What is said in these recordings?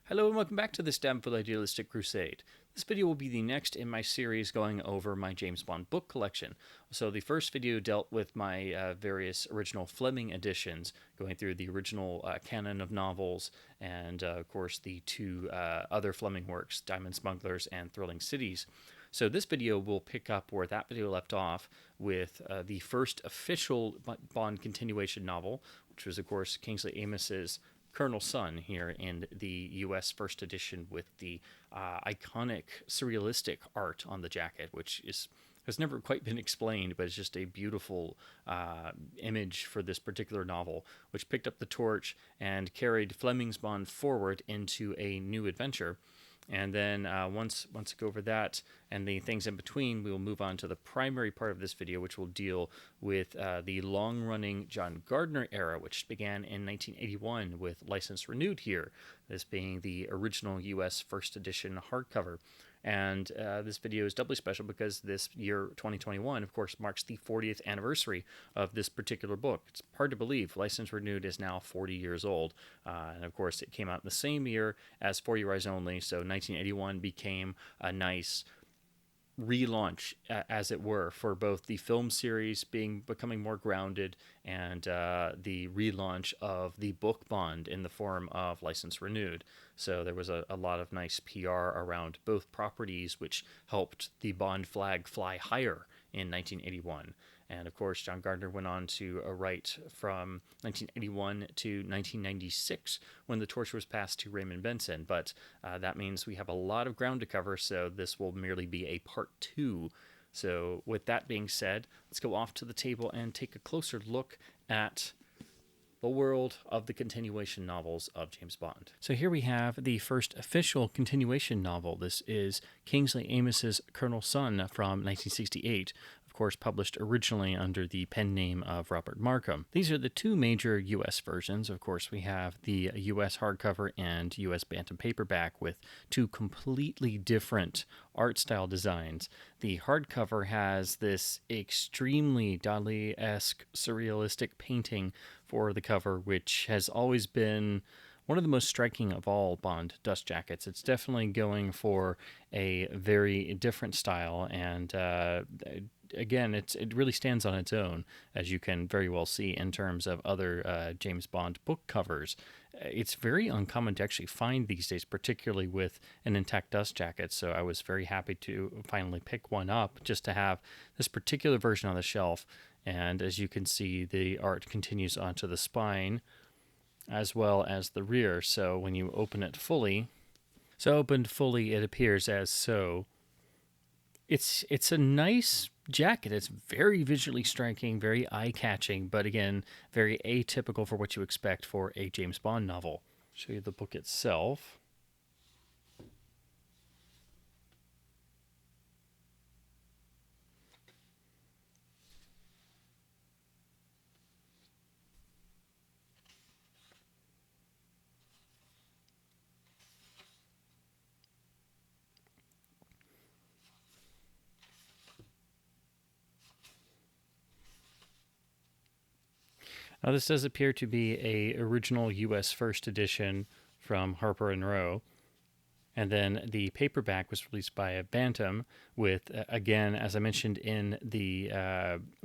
Hello and welcome back to this Damn Full Idealistic Crusade. This video will be the next in my series going over my James Bond book collection. So the first video dealt with my various original Fleming editions, going through the original canon of novels and, of course, the two other Fleming works, Diamond Smugglers and Thrilling Cities. So this video will pick up where that video left off with the first official Bond continuation novel, which was, of course, Kingsley Amis's Colonel Sun here in the U.S. first edition with the iconic surrealistic art on the jacket, which has never quite been explained, but it's just a beautiful image for this particular novel, which picked up the torch and carried Fleming's Bond forward into a new adventure. And then once I go over that and the things in between, we will move on to the primary part of this video, which will deal with the long-running John Gardner era, which began in 1981 with License Renewed here, this being the original U.S. first edition hardcover. And this video is doubly special because this year, 2021, of course, marks the 40th anniversary of this particular book. It's hard to believe. License Renewed is now 40 years old. And, of course, it came out in the same year as For Your Eyes Only, so 1981 became a nice relaunch, as it were, for both the film series becoming more grounded and the relaunch of the book Bond in the form of License Renewed. So there was a lot of nice PR around both properties, which helped the Bond flag fly higher in 1981. And of course, John Gardner went on to write from 1981 to 1996 when the torch was passed to Raymond Benson. But that means we have a lot of ground to cover, so this will merely be a part 2. So with that being said, let's go off to the table and take a closer look at the world of the continuation novels of James Bond. So here we have the first official continuation novel. This is Kingsley Amis's Colonel Sun from 1968. Of course, published originally under the pen name of Robert Markham. These are the two major U.S. versions. Of course, we have the U.S. hardcover and U.S. Bantam paperback with two completely different art style designs. The hardcover has this extremely Dali-esque surrealistic painting for the cover, which has always been one of the most striking of all Bond dust jackets. It's definitely going for a very different style, and again, it really stands on its own, as you can very well see in terms of other James Bond book covers. It's very uncommon to actually find these days, particularly with an intact dust jacket, so I was very happy to finally pick one up just to have this particular version on the shelf. And as you can see, the art continues onto the spine as well as the rear. So when you open it fully, opened fully, it appears as so. It's a nice jacket. It's very visually striking, very eye-catching, but again, very atypical for what you expect for a James Bond novel. Show you the book itself. Now, this does appear to be a original U.S. first edition from Harper and Row. And then the paperback was released by Bantam with, again, as I mentioned in the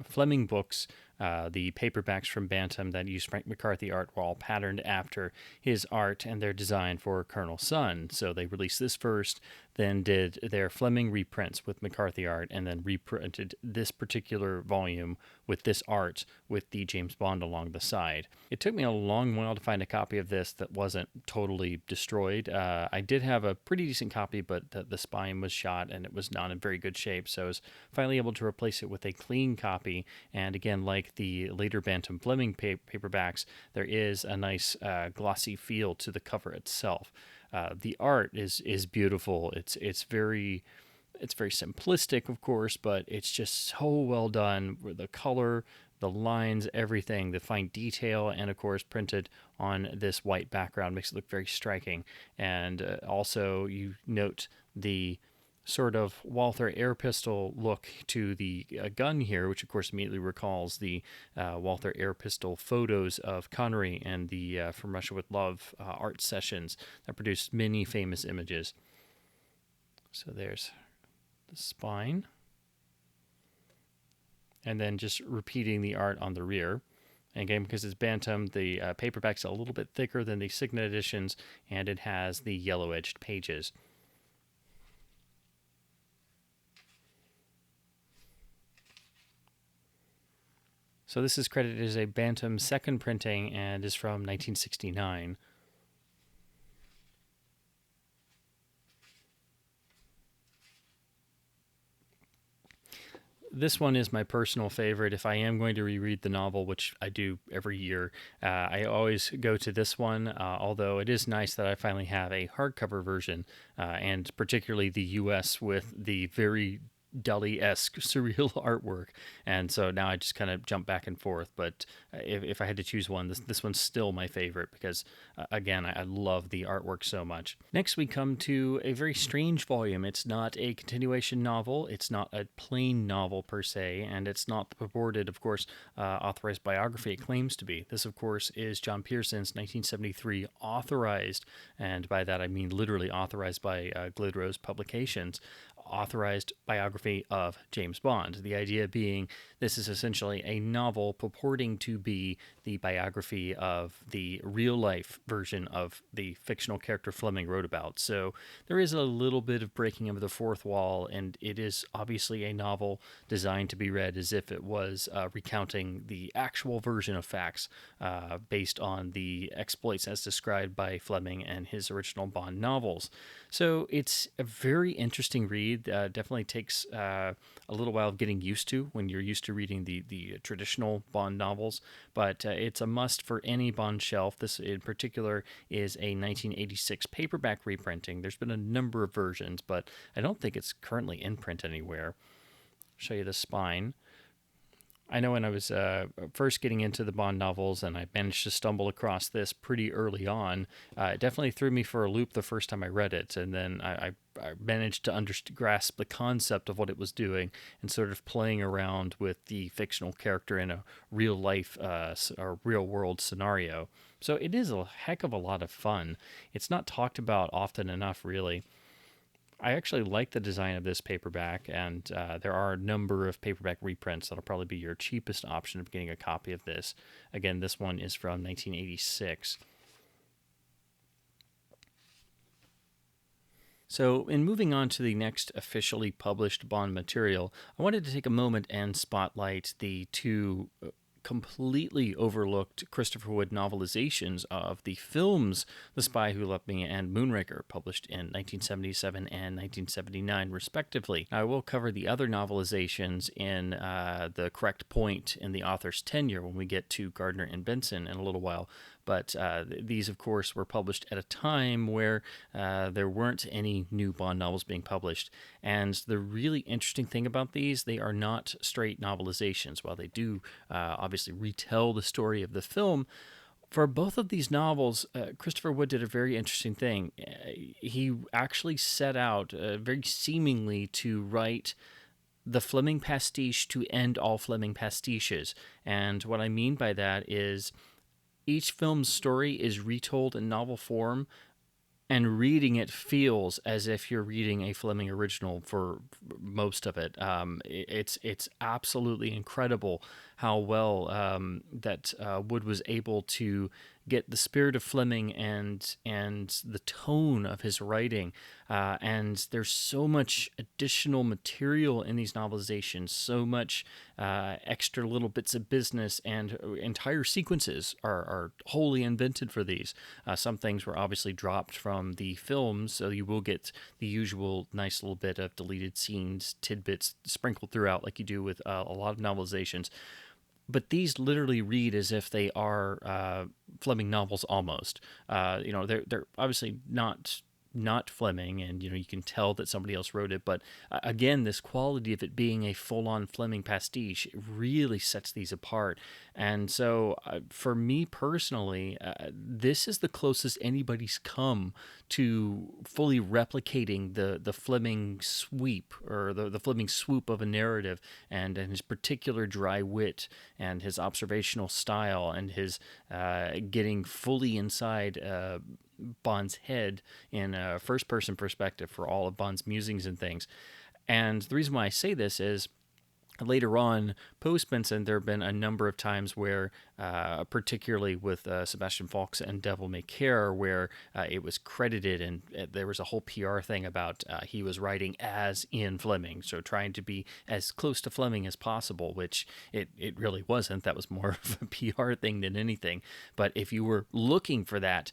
Fleming books, the paperbacks from Bantam that used Frank McCarthy art were all patterned after his art and their design for Colonel Sun. So they released this first, then did their Fleming reprints with McCarthy art, and then reprinted this particular volume with this art with the James Bond along the side. It took me a long while to find a copy of this that wasn't totally destroyed. I did have a pretty decent copy, but the spine was shot and it was not in very good shape, so I was finally able to replace it with a clean copy. And again, like the later Bantam Fleming paperbacks, there is a nice glossy feel to the cover itself. The art is beautiful. It's very simplistic, of course, but it's just so well done. The color, the lines, everything, the fine detail, and of course printed on this white background makes it look very striking. And also you note the sort of Walther air pistol look to the gun here, which of course immediately recalls the Walther air pistol photos of Connery and the From Russia with Love art sessions that produced many famous images. So there's the spine. And then just repeating the art on the rear. And again, because it's Bantam, the paperback's a little bit thicker than the Signet editions, and it has the yellow-edged pages. So this is credited as a Bantam second printing and is from 1969. This one is my personal favorite. If I am going to reread the novel, which I do every year, I always go to this one, although it is nice that I finally have a hardcover version, and particularly the US with the very Dali-esque surreal artwork. And so now I just kind of jump back and forth. But if I had to choose one, this one's still my favorite because, again, I love the artwork so much. Next, we come to a very strange volume. It's not a continuation novel. It's not a plain novel per se, and it's not the purported, of course, authorized biography it claims to be. This, of course, is John Pearson's 1973 Authorized, and by that I mean literally authorized by Glidrose Publications, authorized biography of James Bond. The idea being this is essentially a novel purporting to be the biography of the real-life version of the fictional character Fleming wrote about. So there is a little bit of breaking of the fourth wall, and it is obviously a novel designed to be read as if it was recounting the actual version of facts based on the exploits as described by Fleming and his original Bond novels. So it's a very interesting read. Definitely takes a little while of getting used to when you're used to reading the traditional Bond novels, but it's a must for any Bond shelf. This in particular is a 1986 paperback reprinting. There's been a number of versions, but I don't think it's currently in print anywhere. I'll show you the spine. I know when I was first getting into the Bond novels and I managed to stumble across this pretty early on, it definitely threw me for a loop the first time I read it. And then I managed to grasp the concept of what it was doing and sort of playing around with the fictional character in a real life or real world scenario. So it is a heck of a lot of fun. It's not talked about often enough, really. I actually like the design of this paperback, and there are a number of paperback reprints that'll probably be your cheapest option of getting a copy of this. Again, this one is from 1986. So, in moving on to the next officially published Bond material, I wanted to take a moment and spotlight the two completely overlooked Christopher Wood novelizations of the films The Spy Who Loved Me and Moonraker, published in 1977 and 1979, respectively. I will cover the other novelizations in the correct point in the author's tenure when we get to Gardner and Benson in a little while. But these, of course, were published at a time where there weren't any new Bond novels being published. And the really interesting thing about these, they are not straight novelizations. While they do obviously retell the story of the film, for both of these novels, Christopher Wood did a very interesting thing. He actually set out very seemingly to write the Fleming pastiche to end all Fleming pastiches. And what I mean by that is each film's story is retold in novel form, and reading it feels as if you're reading a Fleming original for most of it. It's absolutely incredible how well that Wood was able to get the spirit of Fleming and the tone of his writing. And there's so much additional material in these novelizations, so much extra little bits of business, and entire sequences are wholly invented for these. Some things were obviously dropped from the films, so you will get the usual nice little bit of deleted scenes, tidbits sprinkled throughout like you do with a lot of novelizations. But these literally read as if they are Fleming novels almost. They're obviously not not Fleming, and you can tell that somebody else wrote it. But again, this quality of it being a full-on Fleming pastiche really sets these apart. And so, for me personally, this is the closest anybody's come to fully replicating the Fleming sweep, or the Fleming swoop of a narrative, and his particular dry wit and his observational style and his getting fully inside Bond's head in a first-person perspective for all of Bond's musings and things. And the reason why I say this is, later on, post Benson, there have been a number of times where, particularly with Sebastian Faulks and Devil May Care, where it was credited, and there was a whole PR thing about he was writing as Ian Fleming, so trying to be as close to Fleming as possible, which it really wasn't. That was more of a PR thing than anything. But if you were looking for that,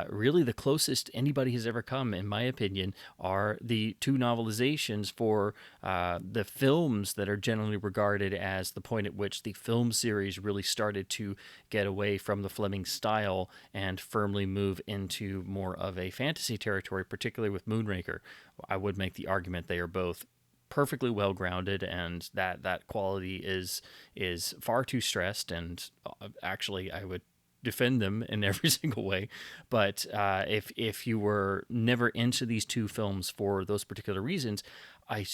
really the closest anybody has ever come, in my opinion, are the two novelizations for the films that are generally regarded as the point at which the film series really started to get away from the Fleming style and firmly move into more of a fantasy territory, particularly with Moonraker. I would make the argument they are both perfectly well grounded, and that quality is far too stressed, and actually I would defend them in every single way. But if you were never into these two films for those particular reasons, I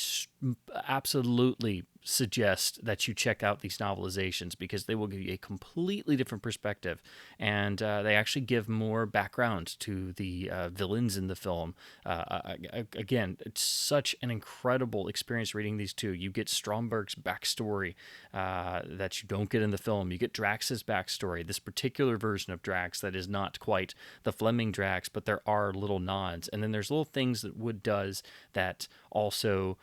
absolutely suggest that you check out these novelizations, because they will give you a completely different perspective, and they actually give more background to the villains in the film. Again, it's such an incredible experience reading these two. You get Stromberg's backstory that you don't get in the film. You get Drax's backstory, this particular version of Drax that is not quite the Fleming Drax, but there are little nods. And then there's little things that Wood does that also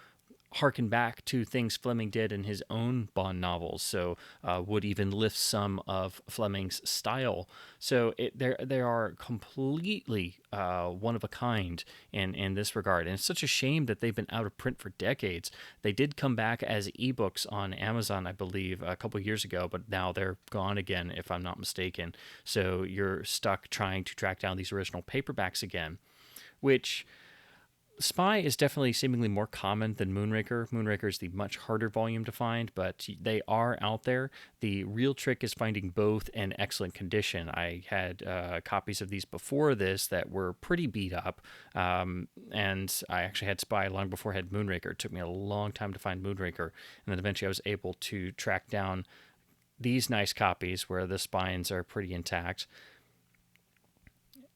harken back to things Fleming did in his own Bond novels. So Wood even lifts some of Fleming's style. So they are completely one of a kind in this regard. And it's such a shame that they've been out of print for decades. They did come back as ebooks on Amazon, I believe, a couple years ago, but now they're gone again, if I'm not mistaken. So you're stuck trying to track down these original paperbacks again, which Spy is definitely seemingly more common than Moonraker. Moonraker is the much harder volume to find, but they are out there. The real trick is finding both in excellent condition. I had copies of these before this that were pretty beat up, and I actually had Spy long before I had Moonraker. It took me a long time to find Moonraker, and then eventually I was able to track down these nice copies where the spines are pretty intact.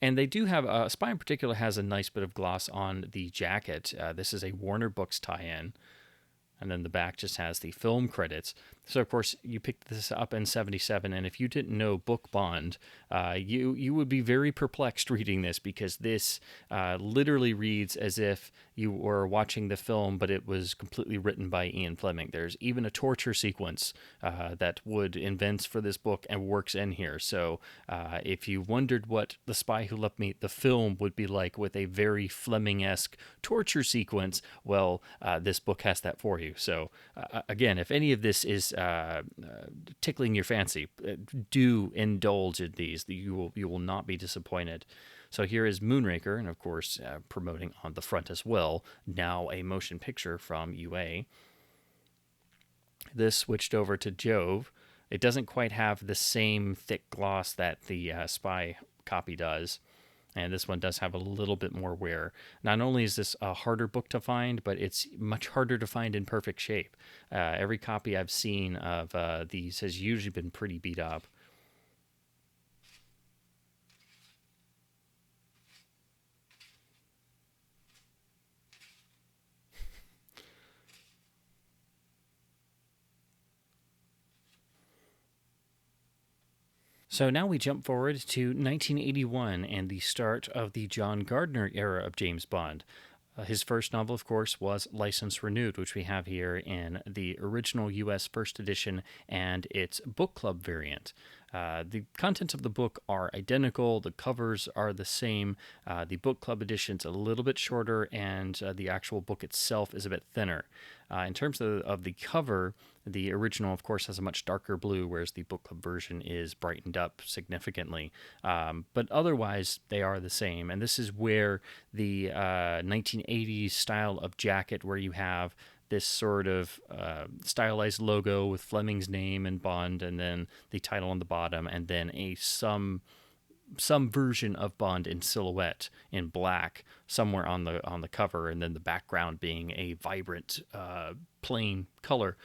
And they do have, Spy in particular has a nice bit of gloss on the jacket. This is a Warner Books tie-in. And then the back just has the film credits. So, of course, you picked this up in 1977, and if you didn't know Book Bond, you would be very perplexed reading this, because this literally reads as if you were watching the film, but it was completely written by Ian Fleming. There's even a torture sequence that Wood invents for this book and works in here. So if you wondered what The Spy Who Loved Me, the film, would be like with a very Fleming-esque torture sequence, well, this book has that for you. So again, if any of this is tickling your fancy, do indulge in these. You will not be disappointed. So here is Moonraker, and of course promoting on the front as well, now a motion picture from UA. This switched over to Jove. It doesn't quite have the same thick gloss that the Spy copy does. And this one does have a little bit more wear. Not only is this a harder book to find, but it's much harder to find in perfect shape. Every copy I've seen of these has usually been pretty beat up. So now we jump forward to 1981 and the start of the John Gardner era of James Bond. His first novel, of course, was License Renewed, which we have here in the original U.S. first edition and its book club variant. The contents of the book are identical. The covers are the same. The book club edition's a little bit shorter, and the actual book itself is a bit thinner. In terms of the cover, the original, of course, has a much darker blue, whereas the book club version is brightened up significantly. But otherwise, they are the same. And this is where the 1980s style of jacket, where you have this sort of stylized logo with Fleming's name and Bond, and then the title on the bottom, and then some version of Bond in silhouette in black somewhere on the cover, and then the background being a vibrant plain color.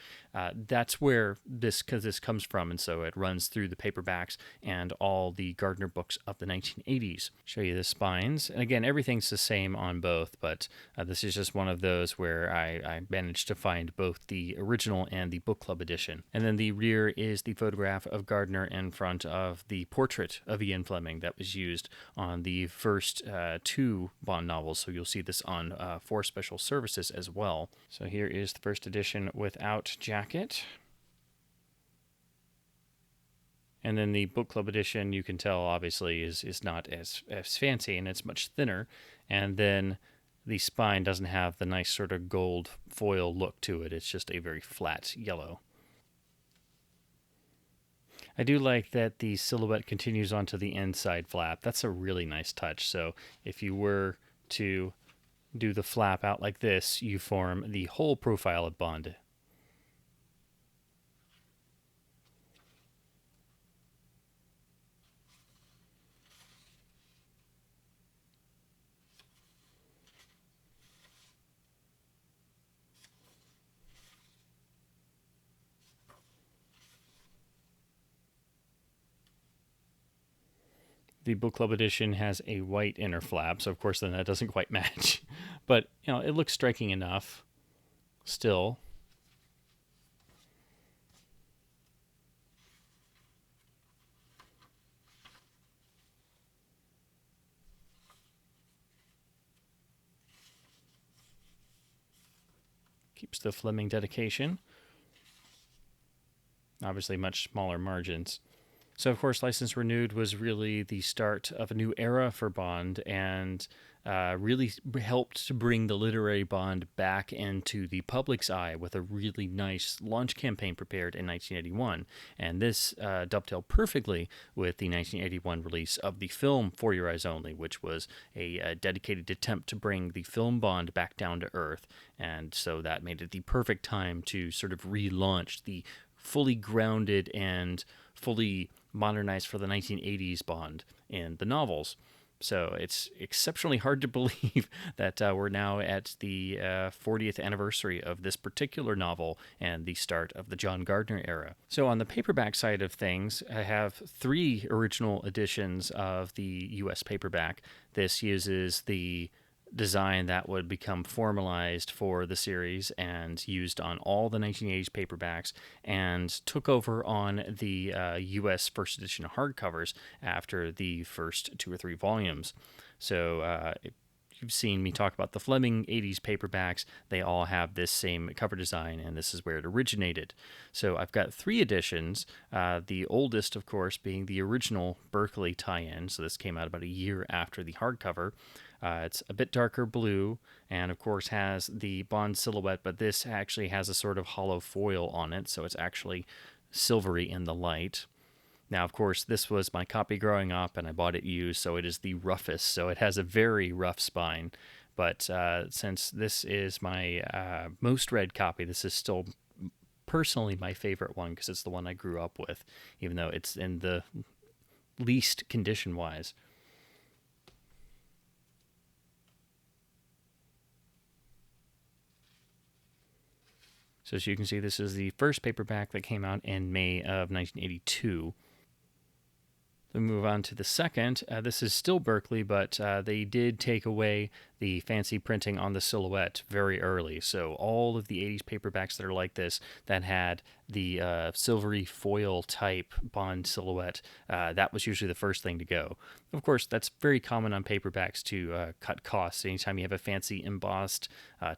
That's where this comes from, and so it runs through the paperbacks and all the Gardner books of the 1980s. Show you the spines, and again, everything's the same on both, but this is just one of those where I managed to find both the original and the book club edition. And then the rear is the photograph of Gardner in front of the portrait of Ian Fleming that was used on the first two Bond novels, so you'll see this on 4 Special Services as well. So here is the first edition without jacket. And then the book club edition, you can tell obviously is not as fancy, and it's much thinner. And then the spine doesn't have the nice sort of gold foil look to it. It's just a very flat yellow. I do like that the silhouette continues onto the inside flap. That's a really nice touch. So if you were to do the flap out like this, you form the whole profile of Bond. The book club edition has a white inner flap, so of course then that doesn't quite match. But, it looks striking enough still. Keeps the Fleming dedication. Obviously much smaller margins. So, of course, License Renewed was really the start of a new era for Bond, and really helped to bring the literary Bond back into the public's eye with a really nice launch campaign prepared in 1981. And this dovetailed perfectly with the 1981 release of the film For Your Eyes Only, which was a dedicated attempt to bring the film Bond back down to earth. And so that made it the perfect time to sort of relaunch the fully grounded and fully modernized for the 1980s Bond in the novels. So it's exceptionally hard to believe that we're now at the 40th anniversary of this particular novel and the start of the John Gardner era. So on the paperback side of things, I have 3 original editions of the US paperback. This uses the design that would become formalized for the series and used on all the 1980s paperbacks, and took over on the US first edition hardcovers after the first 2 or 3 volumes. So you've seen me talk about the Fleming 80s paperbacks. They all have this same cover design, and this is where it originated. So I've got 3 editions, the oldest, of course, being the original Berkeley tie-in. So this came out about a year after the hardcover. It's a bit darker blue, and of course has the Bond silhouette, but this actually has a sort of hollow foil on it, so it's actually silvery in the light. Now, of course, this was my copy growing up, and I bought it used, so it is the roughest, so it has a very rough spine. But since this is my most read copy, this is still personally my favorite one, because it's the one I grew up with, even though it's in the least condition-wise. So as you can see, this is the first paperback that came out in May of 1982. Then we move on to the second. This is still Berkeley, but they did take away the fancy printing on the silhouette very early. So all of the 80s paperbacks that are like this, that had the silvery foil type Bond silhouette, that was usually the first thing to go. Of course, that's very common on paperbacks to cut costs. Anytime you have a fancy embossed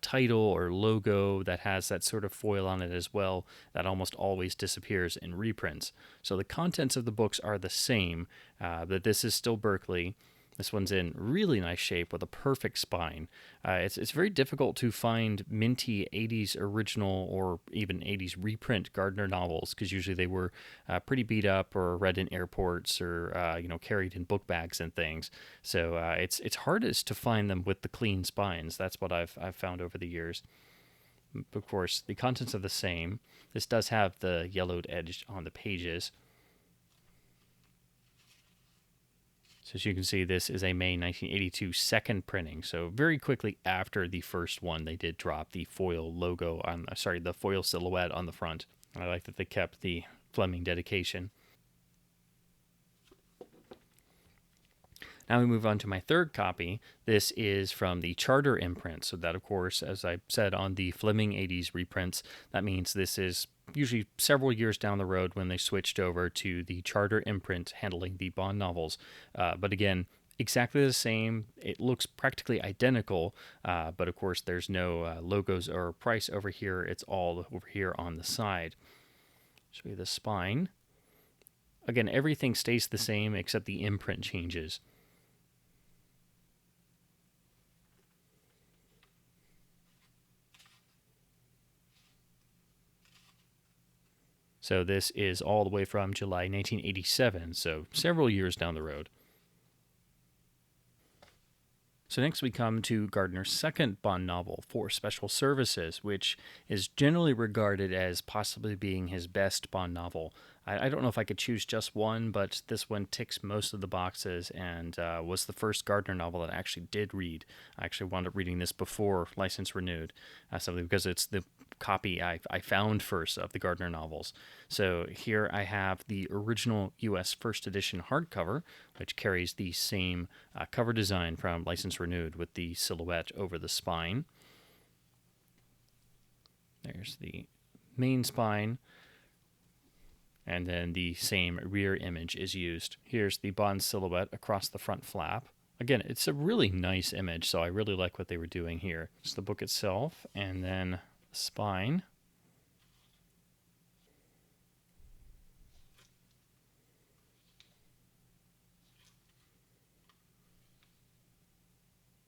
title or logo that has that sort of foil on it as well, that almost always disappears in reprints. So the contents of the books are the same, but this is still Berkeley. This one's in really nice shape with a perfect spine. It's very difficult to find minty 80s original or even 80s reprint Gardner novels, because usually they were pretty beat up or read in airports or carried in book bags and things. So it's hardest to find them with the clean spines. That's what I've found over the years. Of course, the contents are the same. This does have the yellowed edge on the pages. So as you can see, this is a May 1982 second printing. So very quickly after the first one, they did drop the foil logo on, the foil silhouette on the front. And I like that they kept the Fleming dedication. Now we move on to my third copy. This is from the Charter imprint. So that, of course, as I said on the Fleming 80s reprints, that means this is usually several years down the road when they switched over to the Charter imprint handling the Bond novels. But again, exactly the same. It looks practically identical, but of course there's no logos or price over here. It's all over here on the side. Show you the spine. Again, everything stays the same except the imprint changes. So this is all the way from July 1987, so several years down the road. So next we come to Gardner's second Bond novel, For Special Services, which is generally regarded as possibly being his best Bond novel. I don't know if I could choose just one, but this one ticks most of the boxes and was the first Gardner novel that I actually did read. I actually wound up reading this before License Renewed, simply because it's the copy I found first of the Gardner novels. So here I have the original U.S. first edition hardcover, which carries the same cover design from License Renewed with the silhouette over the spine. There's the main spine. And then the same rear image is used. Here's the Bond silhouette across the front flap. Again, it's a really nice image, so I really like what they were doing here. It's the book itself, and then the spine.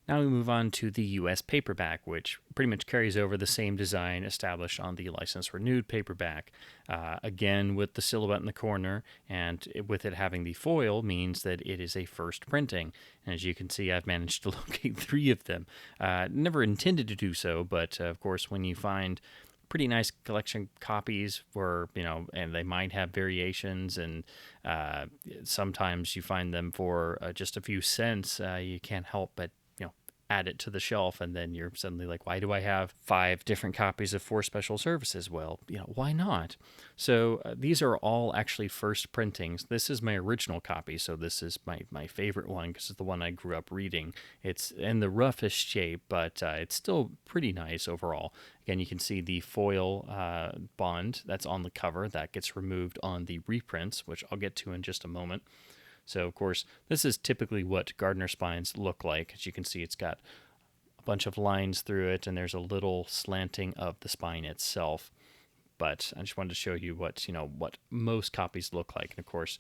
Now we move on to the U.S. paperback, which pretty much carries over the same design established on the License Renewed paperback. Again, with the silhouette in the corner, and with it having the foil means that it is a first printing. And as you can see, I've managed to locate 3 of them. Never intended to do so, but of course, when you find pretty nice collection copies where, and they might have variations, and sometimes you find them for just a few cents, you can't help but add it to the shelf, and then you're suddenly like, why do I have 5 different copies of For Special Services? Well, why not? So these are all actually first printings. This is my original copy, so this is my favorite one because it's the one I grew up reading. It's in the roughest shape, but it's still pretty nice overall. Again, you can see the foil Bond that's on the cover. That gets removed on the reprints, which I'll get to in just a moment. So, of course, this is typically what Gardner spines look like. As you can see, it's got a bunch of lines through it, and there's a little slanting of the spine itself. But I just wanted to show you what most copies look like. And, of course,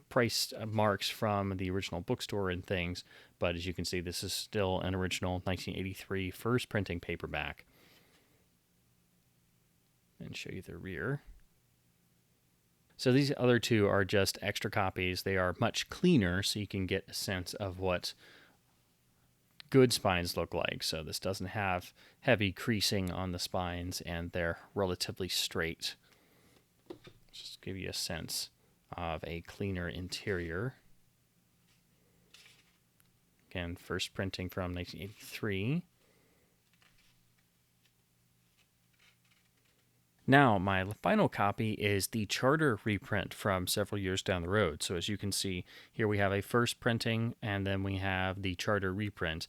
price marks from the original bookstore and things. But as you can see, this is still an original 1983 first printing paperback. And show you the rear. So these other 2 are just extra copies. They are much cleaner, so you can get a sense of what good spines look like. So this doesn't have heavy creasing on the spines, and they're relatively straight. Just give you a sense of a cleaner interior. Again, first printing from 1983. Now, my final copy is the Charter reprint from several years down the road. So as you can see, here we have a first printing, and then we have the Charter reprint.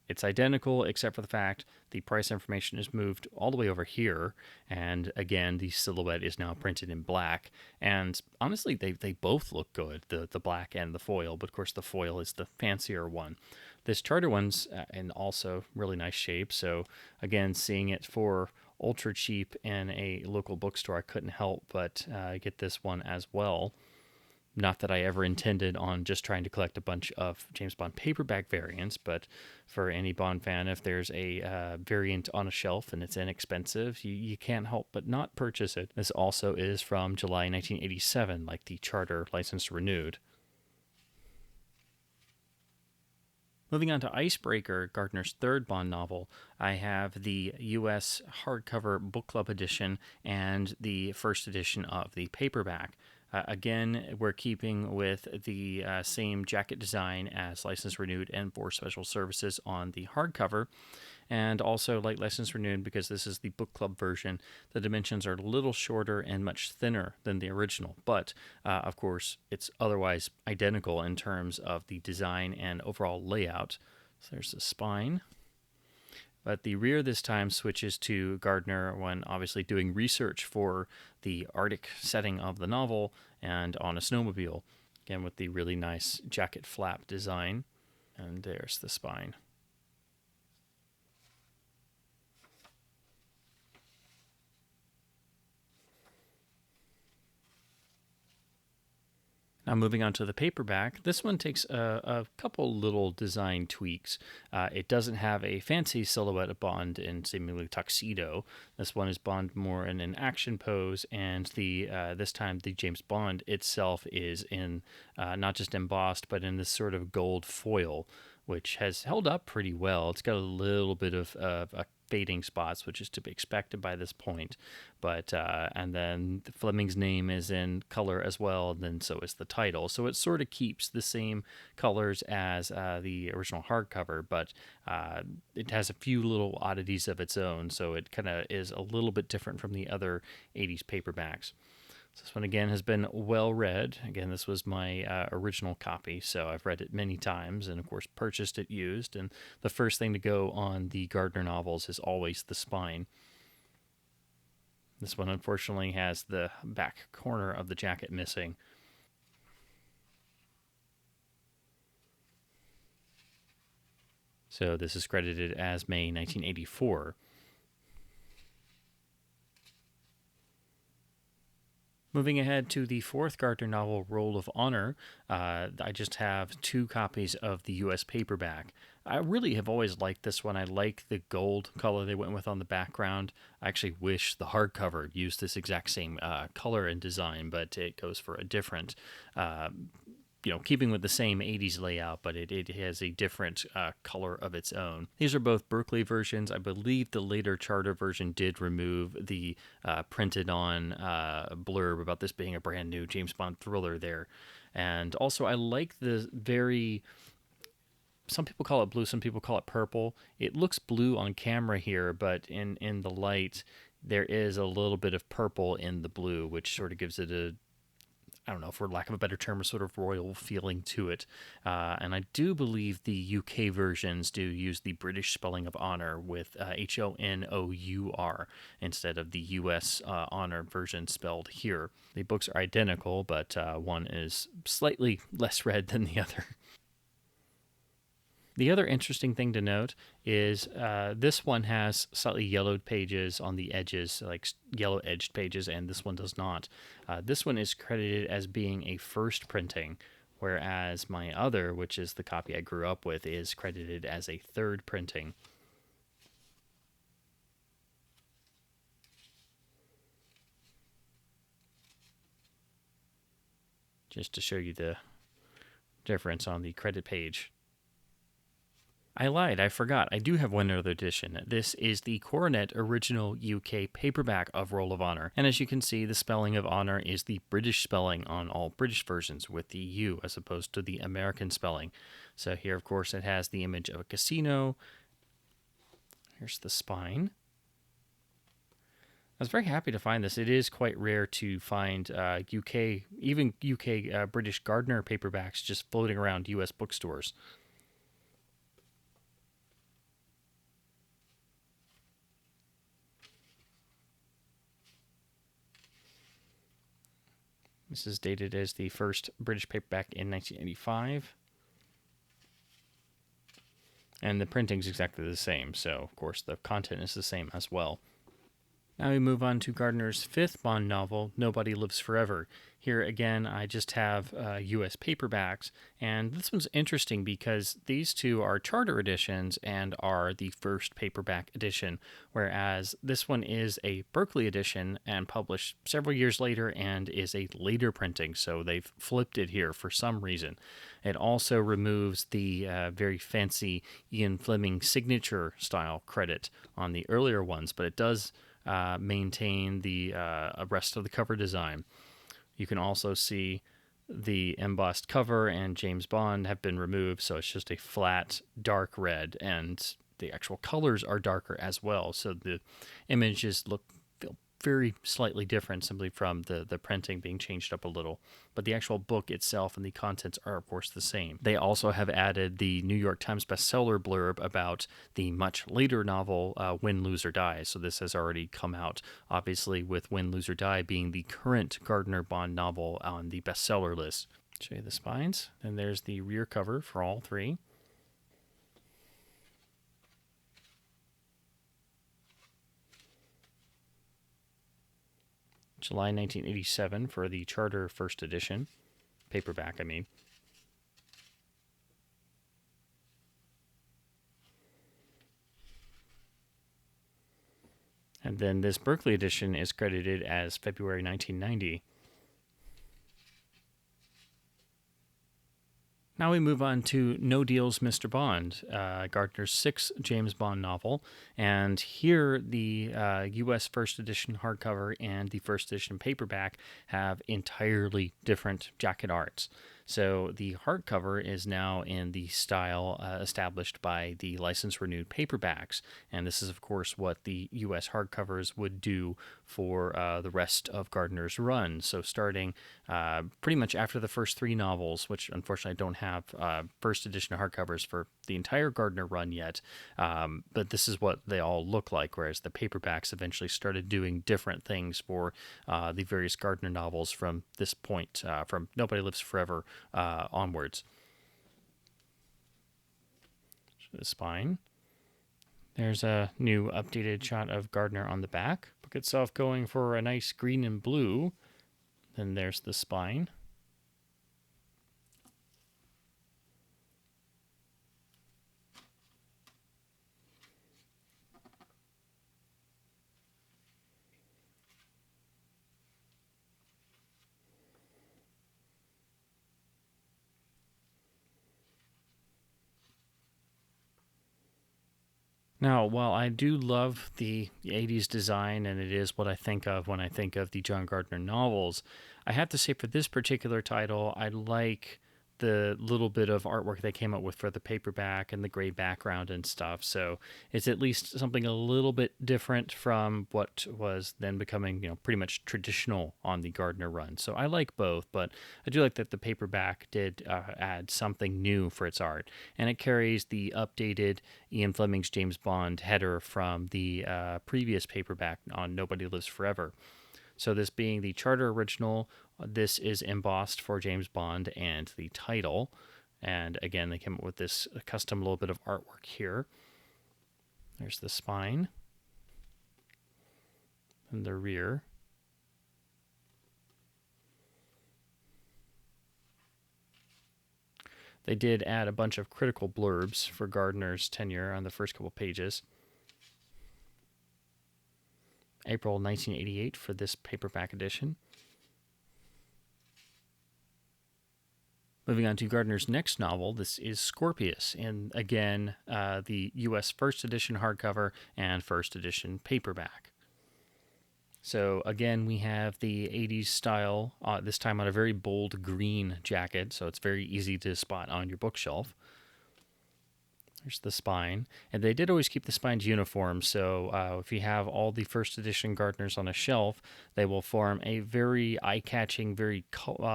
It's identical, except for the fact the price information is moved all the way over here. And again, the silhouette is now printed in black. And honestly, they both look good, the black and the foil. But of course, the foil is the fancier one. This Charter one's in also really nice shape. So again, seeing it for ultra cheap in a local bookstore, I couldn't help but get this one as well. Not that I ever intended on just trying to collect a bunch of James Bond paperback variants, but for any Bond fan, if there's a variant on a shelf and it's inexpensive, you can't help but not purchase it. This also is from July 1987, like the Charter license renewed. Moving on to Icebreaker, Gardner's third Bond novel, I have the U.S. hardcover book club edition and the first edition of the paperback. Again, we're keeping with the same jacket design as License Renewed and for Special Services on the hardcover. And also, like License Renewed, because this is the book club version, the dimensions are a little shorter and much thinner than the original. But, of course, it's otherwise identical in terms of the design and overall layout. So there's the spine. But the rear this time switches to Gardner when obviously doing research for the Arctic setting of the novel and on a snowmobile. Again, with the really nice jacket flap design. And there's the spine. Now moving on to the paperback, this one takes a couple little design tweaks. It doesn't have a fancy silhouette of Bond in seemingly tuxedo. This one is Bond more in an action pose, and this time the James Bond itself is in not just embossed, but in this sort of gold foil, which has held up pretty well. It's got a little bit of fading spots, which is to be expected by this point. But and then Fleming's name is in color as well, and then so is the title. So it sort of keeps the same colors as the original hardcover, but it has a few little oddities of its own. So it kind of is a little bit different from the other 80s paperbacks. This one, again, has been well read. Again, this was my original copy, so I've read it many times and, of course, purchased it used. And the first thing to go on the Gardner novels is always the spine. This one, unfortunately, has the back corner of the jacket missing. So this is credited as May 1984. Moving ahead to the fourth Gardner novel, Roll of Honor, I just have 2 copies of the U.S. paperback. I really have always liked this one. I like the gold color they went with on the background. I actually wish the hardcover used this exact same color and design, but it goes for a different keeping with the same 80s layout, but it has a different color of its own. These are both Berkeley versions. I believe the later Charter version did remove the printed on blurb about this being a brand new James Bond thriller there. And also, I like the very... Some people call it blue, some people call it purple. It looks blue on camera here, but in the light, there is a little bit of purple in the blue, which sort of gives it a, I don't know, for lack of a better term, a sort of royal feeling to it. And I do believe the UK versions do use the British spelling of honor with Honour instead of the US honor version spelled here. The books are identical, but one is slightly less read than the other. The other interesting thing to note is this one has slightly yellowed pages on the edges, like yellow edged pages, and this one does not. This one is credited as being a first printing, whereas my other, which is the copy I grew up with, is credited as a third printing. Just to show you the difference on the credit page. I lied, I forgot. I do have one other edition. This is the Coronet original UK paperback of Roll of Honor. And as you can see, the spelling of honor is the British spelling on all British versions with the U as opposed to the American spelling. So here, of course, it has the image of a casino. Here's the spine. I was very happy to find this. It is quite rare to find UK, even UK British Gardner paperbacks just floating around US bookstores. This is dated as the first British paperback in 1985. And the printing's exactly the same, so of course the content is the same as well. Now we move on to Gardner's fifth Bond novel, Nobody Lives Forever. Here again, I just have US paperbacks, and this one's interesting because these two are charter editions and are the first paperback edition, whereas this one is a Berkeley edition and published several years later and is a later printing, so they've flipped it here for some reason. It also removes the very fancy Ian Fleming signature style credit on the earlier ones, but it does maintain the rest of the cover design. You can also see the embossed cover and James Bond have been removed, so it's just a flat dark red, and the actual colors are darker as well, so the images feel very slightly different simply from the printing being changed up a little. But the actual book itself and the contents are, of course, the same. They also have added the New York Times bestseller blurb about the much later novel, Win, Lose, or Die. So this has already come out, obviously, with Win, Lose, or Die being the current Gardner Bond novel on the bestseller list. Show you the spines. And there's the rear cover for all three. July 1987 for the Charter First Edition. Paperback, I mean. And then this Berkeley edition is credited as February 1990. Now we move on to No Deals, Mr. Bond, Gardner's sixth James Bond novel. And here the U.S. First Edition hardcover and the First Edition paperback have entirely different jacket arts. So the hardcover is now in the style established by the license renewed paperbacks. And this is, of course, what the U.S. hardcovers would do for the rest of Gardner's run. So starting pretty much after the first three novels, which unfortunately I don't have first edition hardcovers for the entire Gardner run yet, but this is what they all look like, whereas the paperbacks eventually started doing different things for the various Gardner novels from this point, from Nobody Lives Forever onwards. So the spine. There's a new updated shot of Gardner on the back. Book itself going for a nice green and blue. Then there's the spine. Now, while I do love the 80s design, and it is what I think of when I think of the John Gardner novels, I have to say for this particular title, I like the little bit of artwork they came up with for the paperback and the gray background and stuff. So it's at least something a little bit different from what was then becoming, pretty much traditional on the Gardner run. So I like both, but I do like that the paperback did add something new for its art. And it carries the updated Ian Fleming's James Bond header from the previous paperback on Nobody Lives Forever. So this being the Charter original, this is embossed for James Bond and the title. And again, they came up with this custom little bit of artwork here. There's the spine and the rear. They did add a bunch of critical blurbs for Gardner's tenure on the first couple pages. April 1988 for this paperback edition. Moving on to Gardner's next novel, this is Scorpius, and again, the U.S. First Edition hardcover and First Edition paperback. So again, we have the 80s style, this time on a very bold green jacket, so it's very easy to spot on your bookshelf. There's the spine. And they did always keep the spines uniform, so if you have all the first edition Gardners on a shelf, they will form a very eye-catching, very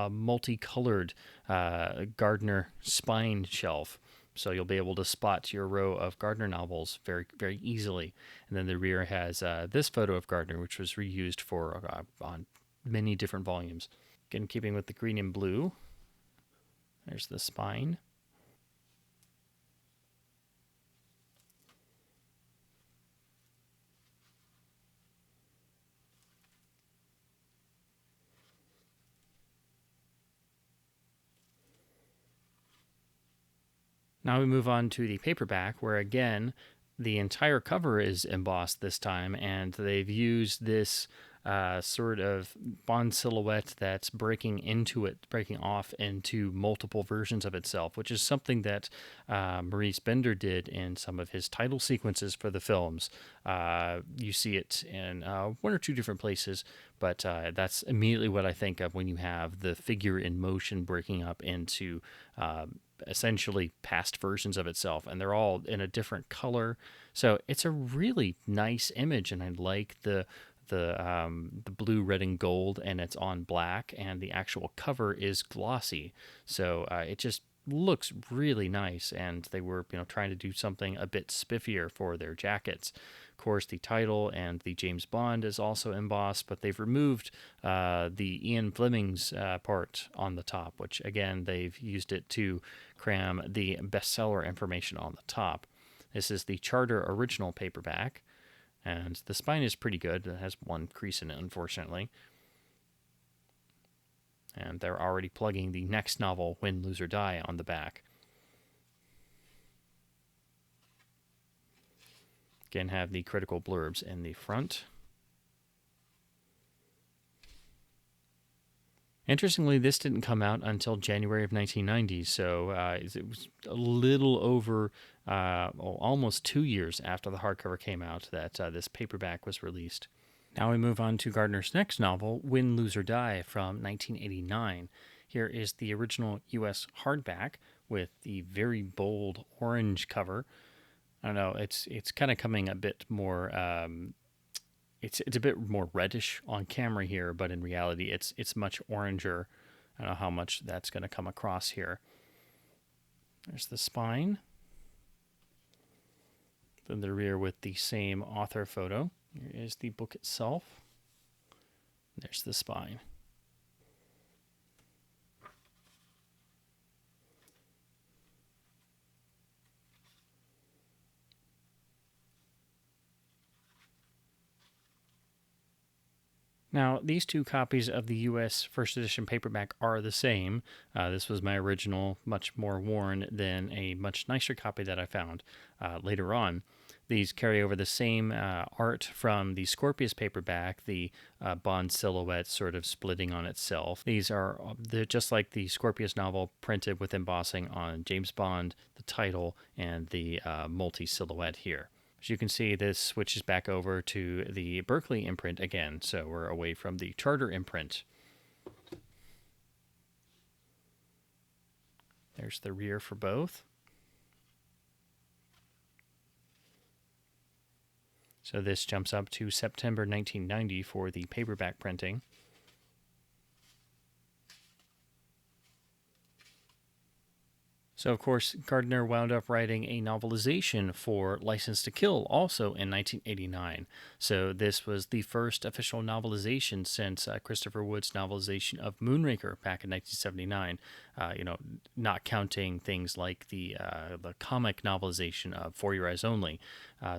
multicolored Gardner spine shelf. So you'll be able to spot your row of Gardner novels very, very easily. And then the rear has this photo of Gardner, which was reused for on many different volumes. Again, keeping with the green and blue, there's the spine. Now we move on to the paperback, where again, the entire cover is embossed this time, and they've used this sort of Bond silhouette that's breaking off into multiple versions of itself, which is something that Maurice Bender did in some of his title sequences for the films. You see it in one or two different places, but that's immediately what I think of when you have the figure in motion breaking up into essentially past versions of itself, and they're all in a different color. So it's a really nice image, and I like the blue, red, and gold, and it's on black, and the actual cover is glossy. So it just looks really nice, and they were trying to do something a bit spiffier for their jackets. Of course, the title and the James Bond is also embossed, but they've removed the Ian Fleming's part on the top, which again, they've used it to cram the bestseller information on the top. This is the Charter original paperback, and the spine is pretty good. It has one crease in it, unfortunately. And they're already plugging the next novel, Win, Lose, or Die, on the back. Again, have the critical blurbs in the front. Interestingly, this didn't come out until January of 1990, so it was a little over, almost 2 years after the hardcover came out that this paperback was released. Now we move on to Gardner's next novel, Win, Lose, or Die, from 1989. Here is the original U.S. hardback with the very bold orange cover. I don't know, it's kind of coming a bit more, it's a bit more reddish on camera here, but in reality it's much oranger. I don't know how much that's going to come across here. There's the spine. Then the rear with the same author photo. Here is the book itself. There's the spine. Now, these two copies of the U.S. first edition paperback are the same. This was my original, much more worn than a much nicer copy that I found later on. These carry over the same art from the Scorpius paperback, the Bond silhouette sort of splitting on itself. They're just like the Scorpius novel, printed with embossing on James Bond, the title, and the multi-silhouette here. As you can see, this switches back over to the Berkeley imprint again, so we're away from the Charter imprint. There's the rear for both. So this jumps up to September 1990 for the paperback printing. So, of course, Gardner wound up writing a novelization for License to Kill also in 1989. So this was the first official novelization since Christopher Wood's novelization of Moonraker back in 1979, not counting things like the comic novelization of For Your Eyes Only.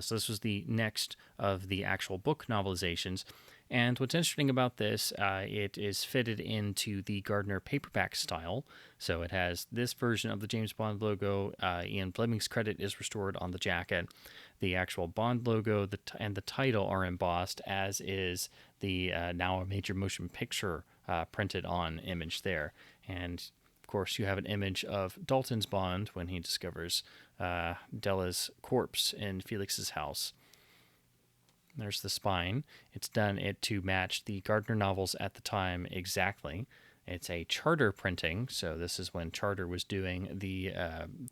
So this was the next of the actual book novelizations. And what's interesting about this, it is fitted into the Gardner paperback style. So it has this version of the James Bond logo. Ian Fleming's credit is restored on the jacket. The actual Bond logo and the title are embossed, as is the now a major motion picture printed on image there. And of course, you have an image of Dalton's Bond when he discovers Della's corpse in Felix's house. There's the spine. It's done it to match the Gardner novels at the time exactly. It's a Charter printing, so this is when Charter was doing the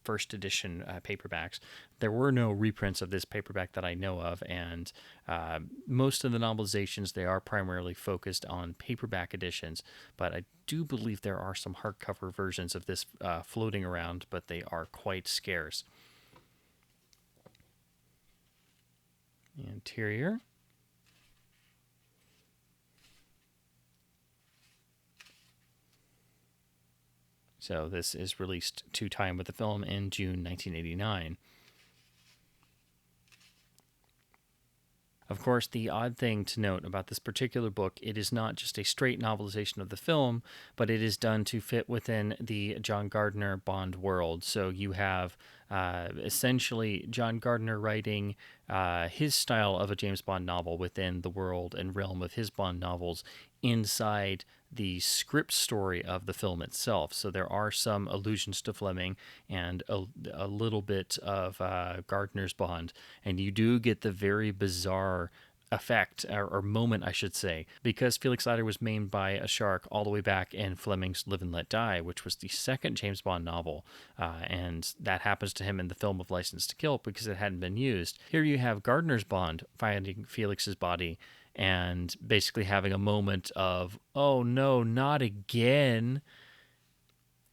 first edition paperbacks. There were no reprints of this paperback that I know of, and most of the novelizations, they are primarily focused on paperback editions, but I do believe there are some hardcover versions of this floating around, but they are quite scarce. The interior. So this is released to time with the film in June 1989. Of course, the odd thing to note about this particular book, it is not just a straight novelization of the film, but it is done to fit within the John Gardner Bond world. So you have essentially John Gardner writing his style of a James Bond novel within the world and realm of his Bond novels inside the script story of the film itself. So there are some allusions to Fleming and a little bit of Gardner's Bond, and you do get the very bizarre effect or moment, I should say, because Felix Leiter was maimed by a shark all the way back in Fleming's Live and Let Die, which was the second James Bond novel, and that happens to him in the film of License to Kill because it hadn't been used. Here you have Gardner's Bond finding Felix's body and basically having a moment of, oh no, not again.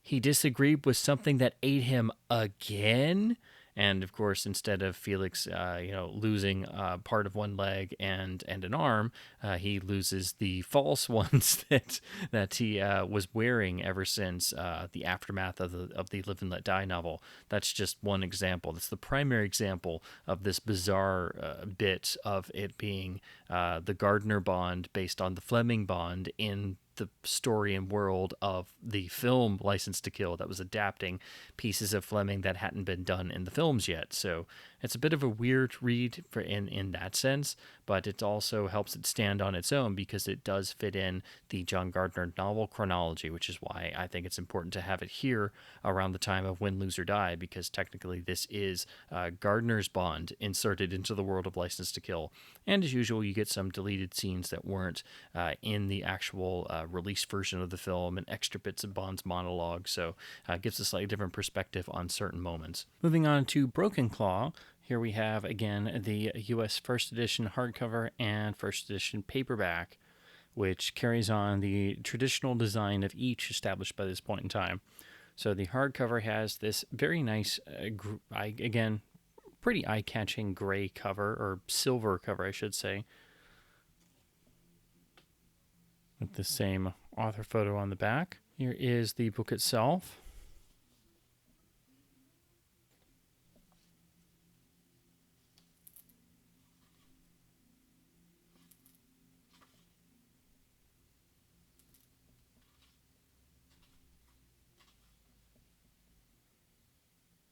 He disagreed with something that ate him again. And of course, instead of Felix, losing part of one leg and an arm, he loses the false ones that he was wearing ever since the aftermath of the Live and Let Die novel. That's just one example. That's the primary example of this bizarre bit of it being the Gardner Bond based on the Fleming Bond in the story and world of the film License to Kill that was adapting pieces of Fleming that hadn't been done in the films yet. So it's a bit of a weird read in that sense, but it also helps it stand on its own because it does fit in the John Gardner novel chronology, which is why I think it's important to have it here around the time of Win, Lose, or Die, because technically this is Gardner's Bond inserted into the world of License to Kill. And as usual, you get some deleted scenes that weren't in the actual released version of the film and extra bits of Bond's monologue, so it gives a slightly different perspective on certain moments. Moving on to Brokenclaw, here we have again the US first edition hardcover and first edition paperback, which carries on the traditional design of each established by this point in time. So the hardcover has this very nice, again, pretty eye-catching gray cover, or silver cover, I should say, with the same author photo on the back. Here is the book itself.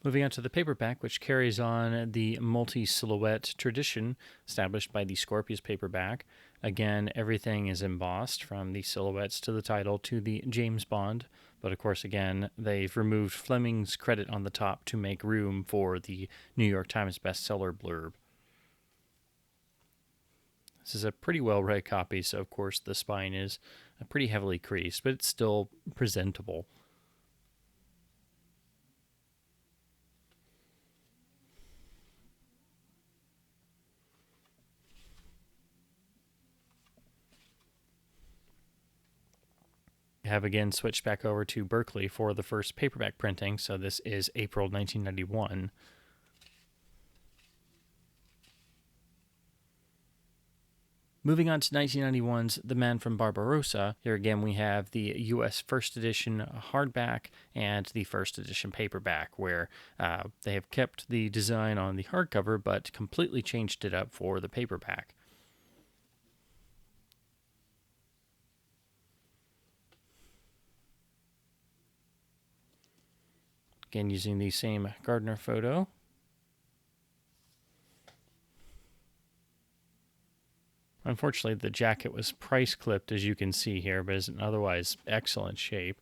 Moving on to the paperback, which carries on the multi-silhouette tradition established by the Scorpius paperback. Again, everything is embossed from the silhouettes to the title to the James Bond. But of course, again, they've removed Fleming's credit on the top to make room for the New York Times bestseller blurb. This is a pretty well-read copy, so of course the spine is pretty heavily creased, but it's still presentable. Have again switched back over to Berkeley for the first paperback printing, so this is April 1991. Moving on to 1991's The Man from Barbarossa, here again we have the U.S. first edition hardback and the first edition paperback, where they have kept the design on the hardcover but completely changed it up for the paperback. Again, using the same Gardner photo. Unfortunately, the jacket was price clipped, as you can see here, but is in otherwise excellent shape.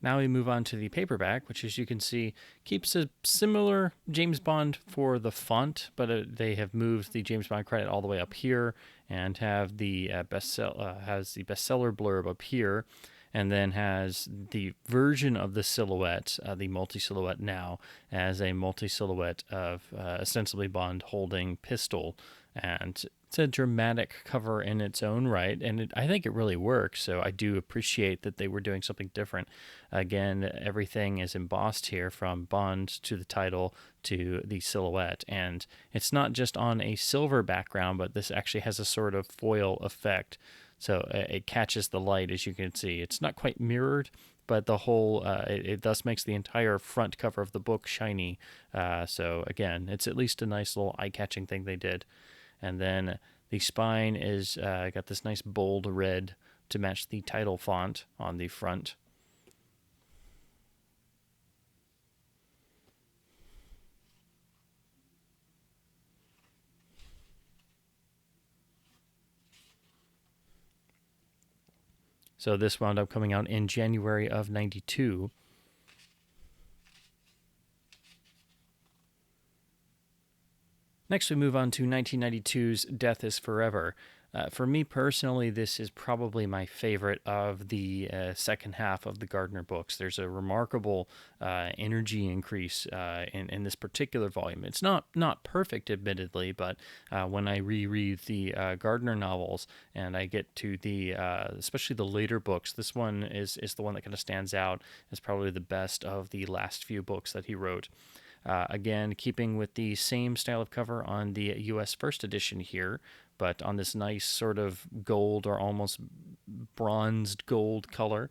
Now we move on to the paperback, which, as you can see, keeps a similar James Bond for the font, but they have moved the James Bond credit all the way up here and have the bestseller blurb up here, and then has the version of the silhouette, the multi-silhouette now, as a multi-silhouette of ostensibly Bond holding pistol. And it's a dramatic cover in its own right, and I think it really works, so I do appreciate that they were doing something different. Again, everything is embossed here, from Bond to the title to the silhouette, and it's not just on a silver background, but this actually has a sort of foil effect, so it catches the light, as you can see. It's not quite mirrored, but the whole, it thus makes the entire front cover of the book shiny. So again, it's at least a nice little eye-catching thing they did. And then the spine is got this nice bold red to match the title font on the front. So this wound up coming out in January of '92. Next, we move on to 1992's Death is Forever. For me personally, this is probably my favorite of the second half of the Gardner books. There's a remarkable energy increase in this particular volume. It's not perfect, admittedly, but when I reread the Gardner novels and I get to the especially the later books, this one is the one that kind of stands out as probably the best of the last few books that he wrote. Again, keeping with the same style of cover on the U.S. first edition here, but on this nice sort of gold or almost bronzed gold color.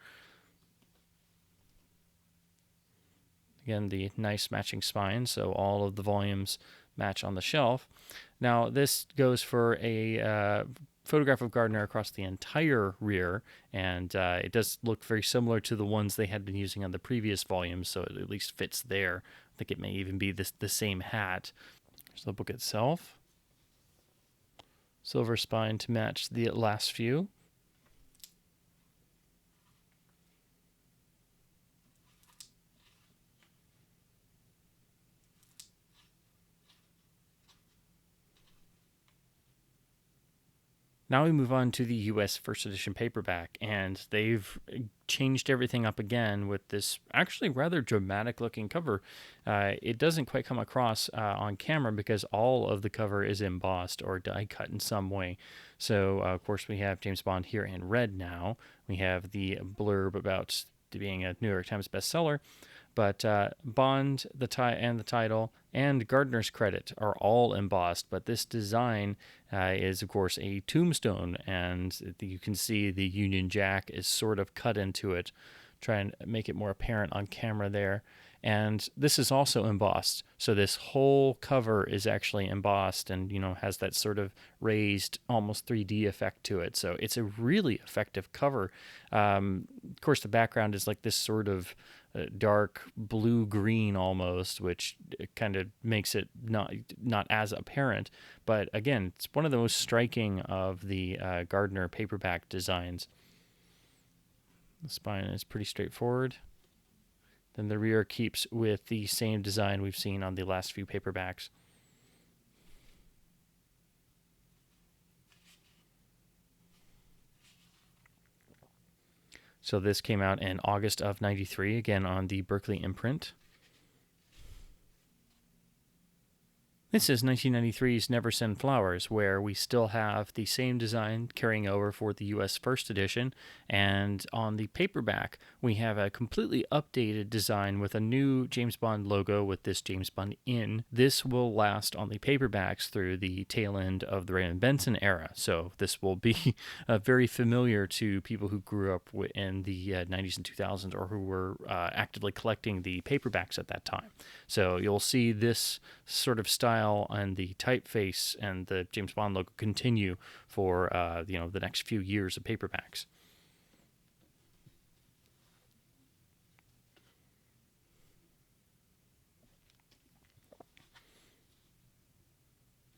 Again, the nice matching spine, so all of the volumes match on the shelf. Now, this goes for a photograph of Gardner across the entire rear, and it does look very similar to the ones they had been using on the previous volumes, so it at least fits there. I think it may even be the same hat. Here's the book itself. Silver spine to match the last few. Now we move on to the U.S. first edition paperback, and they've changed everything up again with this actually rather dramatic looking cover. It doesn't quite come across on camera because all of the cover is embossed or die cut in some way. So, of course, we have James Bond here in red now. We have the blurb about being a New York Times bestseller. But Bond, the title, and Gardner's credit are all embossed. But this design is, of course, a tombstone, and you can see the Union Jack is sort of cut into it. Try and make it more apparent on camera there. And this is also embossed. So this whole cover is actually embossed and, has that sort of raised, almost 3D effect to it. So it's a really effective cover. Of course, the background is like this sort of dark blue-green almost, which kind of makes it not as apparent. But again, it's one of the most striking of the Gardner paperback designs. The spine is pretty straightforward. Then the rear keeps with the same design we've seen on the last few paperbacks. So this came out in August of '93, again on the Berkeley imprint. This is 1993's Never Send Flowers, where we still have the same design carrying over for the U.S. first edition, and on the paperback, we have a completely updated design with a new James Bond logo with this James Bond in. This will last on the paperbacks through the tail end of the Raymond Benson era, so this will be very familiar to people who grew up in the 90s and 2000s or who were actively collecting the paperbacks at that time. So you'll see this sort of style and the typeface and the James Bond logo continue for the next few years of paperbacks.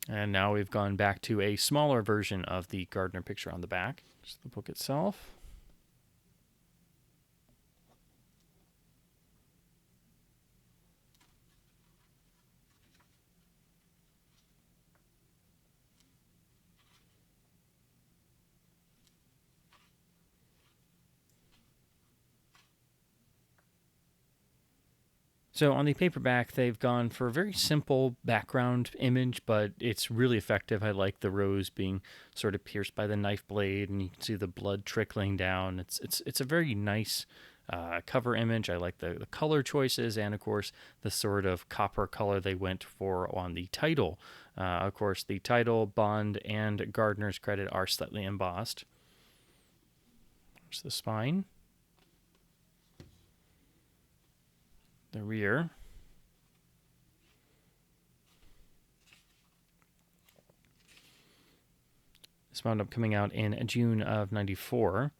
And now we've gone back to a smaller version of the Gardner picture on the back. Just the book itself. So on the paperback, they've gone for a very simple background image, but it's really effective. I like the rose being sort of pierced by the knife blade, and you can see the blood trickling down. It's a very nice cover image. I like the color choices, and of course the sort of copper color they went for on the title. Of course, the title, Bond, and Gardner's credit are slightly embossed. There's the spine. The rear. This wound up coming out in June of '94.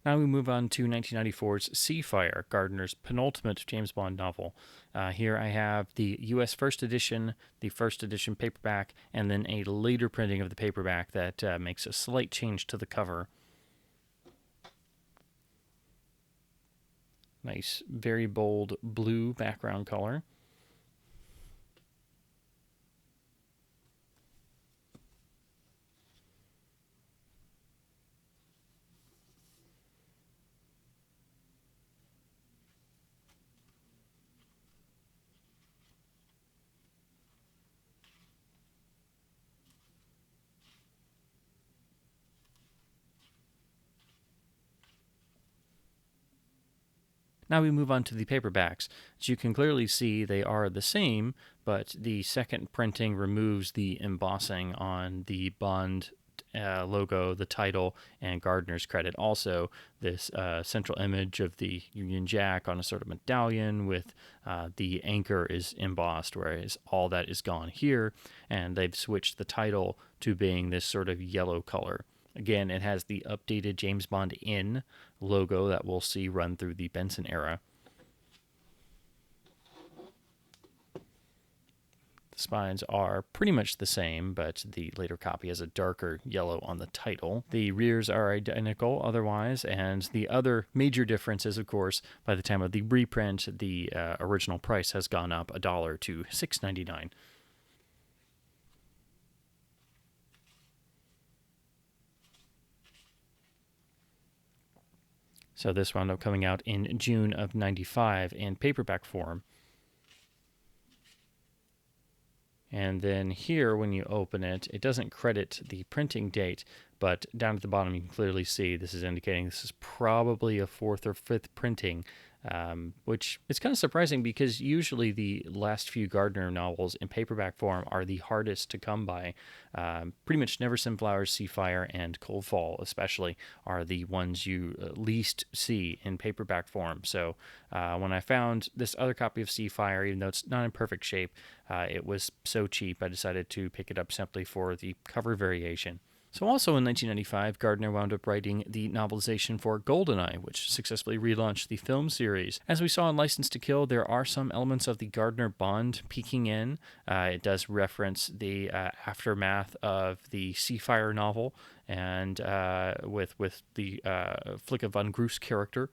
Now we move on to 1994's SeaFire, Gardner's penultimate James Bond novel. Here I have the U.S. first edition, the first edition paperback, and then a later printing of the paperback that makes a slight change to the cover. Nice, very bold blue background color. Now we move on to the paperbacks. As you can clearly see, they are the same, but the second printing removes the embossing on the Bond logo, the title, and Gardner's credit. Also, this central image of the Union Jack on a sort of medallion with the anchor is embossed, whereas all that is gone here, and they've switched the title to being this sort of yellow color. Again, it has the updated James Bond in logo that we'll see run through the Benson era. The spines are pretty much the same, but the later copy has a darker yellow on the title. The rears are identical otherwise, and the other major difference is, of course, by the time of the reprint, the original price has gone up $1 to $6.99. So this wound up coming out in June of '95 in paperback form. And then here, when you open it, it doesn't credit the printing date, but down at the bottom you can clearly see this is indicating this is probably a fourth or fifth printing, which is kind of surprising because usually the last few Gardner novels in paperback form are the hardest to come by. Pretty much Never Sunflowers, SeaFire, and ColdFall especially are the ones you least see in paperback form. So when I found this other copy of SeaFire, even though it's not in perfect shape, it was so cheap I decided to pick it up simply for the cover variation. So also in 1995, Gardner wound up writing the novelization for Goldeneye, which successfully relaunched the film series. As we saw in License to Kill, there are some elements of the Gardner Bond peeking in. It does reference the aftermath of the SeaFire novel, and with the Flicka von Groos character.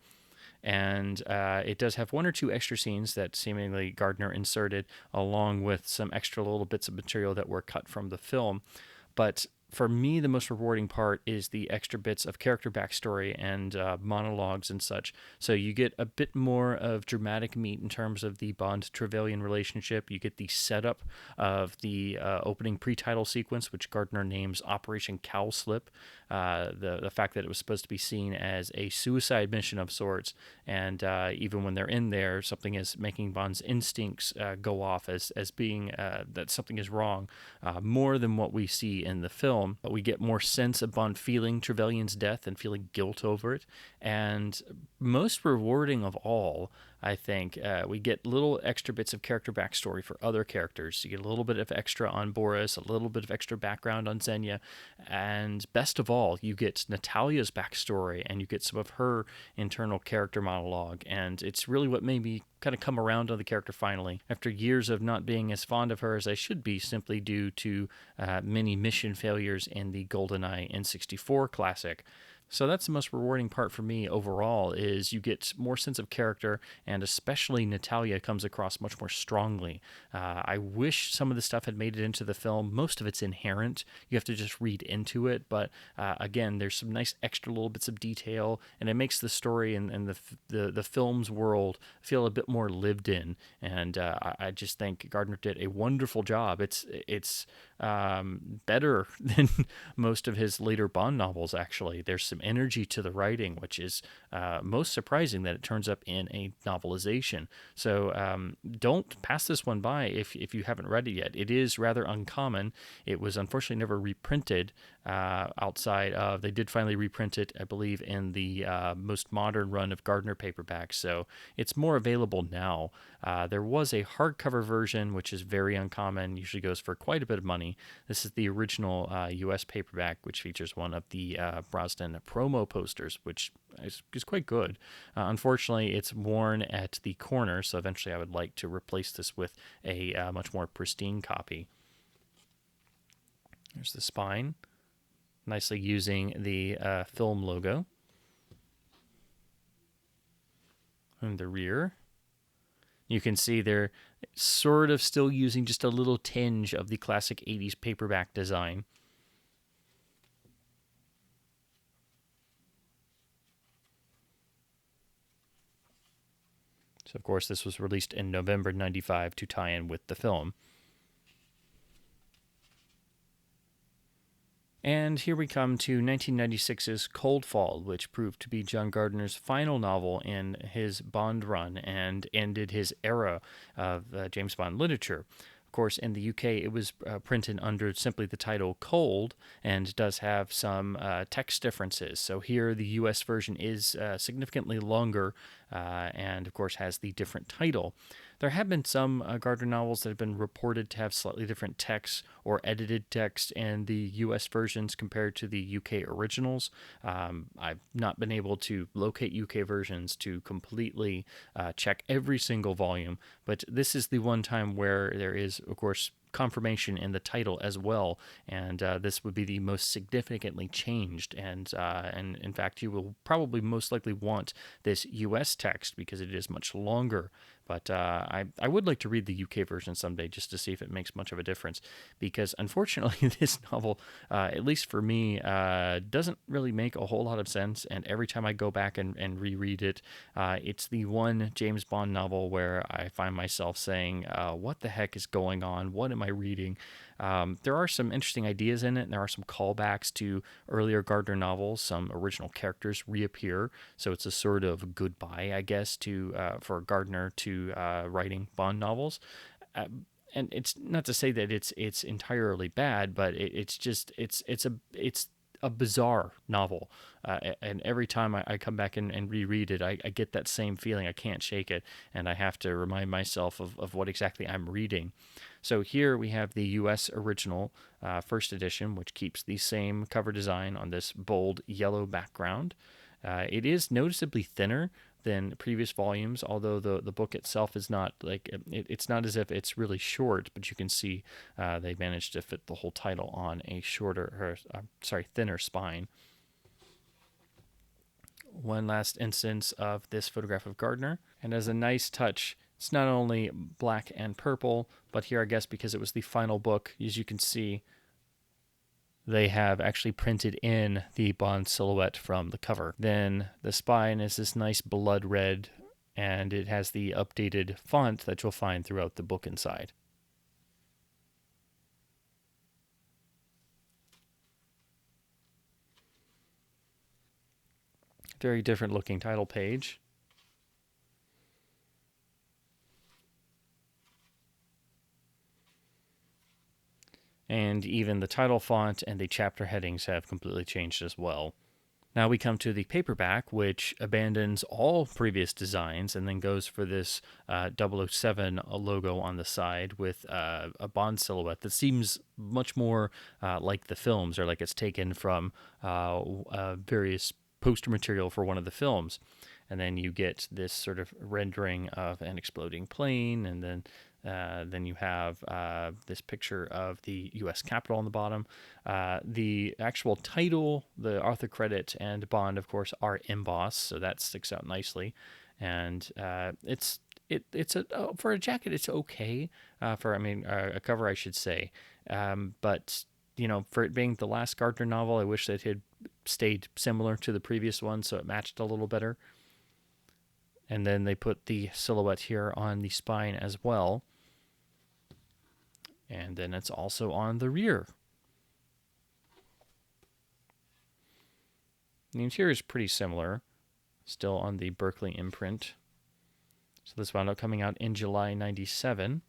And it does have one or two extra scenes that seemingly Gardner inserted, along with some extra little bits of material that were cut from the film. But for me, the most rewarding part is the extra bits of character backstory and monologues and such. So you get a bit more of dramatic meat in terms of the Bond-Trevelyan relationship. You get the setup of the opening pre-title sequence, which Gardner names Operation Cowslip. The fact that it was supposed to be seen as a suicide mission of sorts, and even when they're in there, something is making Bond's instincts go off as being that something is wrong, more than what we see in the film. But we get more sense of Bond feeling Trevelyan's death and feeling guilt over it. And most rewarding of all, I think, we get little extra bits of character backstory for other characters. You get a little bit of extra on Boris, a little bit of extra background on Xenia, and best of all, you get Natalia's backstory and you get some of her internal character monologue. And it's really what made me kind of come around on the character finally, after years of not being as fond of her as I should be, simply due to many mission failures in the GoldenEye N64 classic. So that's the most rewarding part for me overall is you get more sense of character, and especially Natalia comes across much more strongly. I wish some of the stuff had made it into the film. Most of it's inherent. You have to just read into it. But again, there's some nice extra little bits of detail, and it makes the story and the film's world feel a bit more lived in. And I just think Gardner did a wonderful job. It's better than most of his later Bond novels, actually. There's some energy to the writing, which is most surprising that it turns up in a novelization. So don't pass this one by if you haven't read it yet. It is rather uncommon. It was unfortunately never reprinted outside of, they did finally reprint it, I believe, in the most modern run of Gardner paperbacks. So it's more available now. There was a hardcover version, which is very uncommon, usually goes for quite a bit of money. This is the original US paperback, which features one of the Brosnan promo posters, which is quite good. Unfortunately, it's worn at the corner, so eventually I would like to replace this with a much more pristine copy. There's the spine, nicely using the film logo. And the rear, you can see they're sort of still using just a little tinge of the classic 80s paperback design. So, of course, this was released in November 95 to tie in with the film. And here we come to 1996's ColdFall, which proved to be John Gardner's final novel in his Bond run and ended his era of James Bond literature. Of course, in the UK, it was printed under simply the title Cold and does have some text differences. So here, the US version is significantly longer and, of course, has the different title. There have been some Gardner novels that have been reported to have slightly different text or edited text in the US versions compared to the UK originals. I've not been able to locate UK versions to completely check every single volume, but this is the one time where there is, of course, confirmation in the title as well, and this would be the most significantly changed. And in fact, you will probably most likely want this U.S. text because it is much longer. But I would like to read the UK version someday just to see if it makes much of a difference, because unfortunately this novel, at least for me, doesn't really make a whole lot of sense. And every time I go back and reread it, it's the one James Bond novel where I find myself saying, what the heck is going on? What am I reading? There are some interesting ideas in it, and there are some callbacks to earlier Gardner novels. Some original characters reappear, so it's a sort of goodbye, I guess, to for Gardner to writing Bond novels. And it's not to say that it's entirely bad, but it's a bizarre novel, and every time I come back and reread it, I get that same feeling. I can't shake it, and I have to remind myself of what exactly I'm reading. So here we have the U.S. original first edition, which keeps the same cover design on this bold yellow background. It is noticeably thinner than previous volumes, although the book itself is not like it's not as if it's really short, but you can see they managed to fit the whole title on a thinner spine. One last instance of this photograph of Gardner, and as a nice touch, it's not only black and purple, but here I guess because it was the final book, as you can see, they have actually printed in the Bond silhouette from the cover. Then the spine is this nice blood red, and it has the updated font that you'll find throughout the book inside. Very different looking title page. And even the title font and the chapter headings have completely changed as well. Now we come to the paperback, which abandons all previous designs and then goes for this 007 logo on the side with a Bond silhouette that seems much more like the films, or like it's taken from various poster material for one of the films. And then you get this sort of rendering of an exploding plane, and then Then you have this picture of the U.S. Capitol on the bottom. The actual title, the author credit, and bond, of course, are embossed, so that sticks out nicely. And it's for a jacket, it's okay. A cover, I should say. But for it being the last Gardner novel, I wish that it had stayed similar to the previous one, so it matched a little better. And then they put the silhouette here on the spine as well. And then it's also on the rear. The interior is pretty similar, still on the Berkeley imprint. So this wound up coming out in July 97.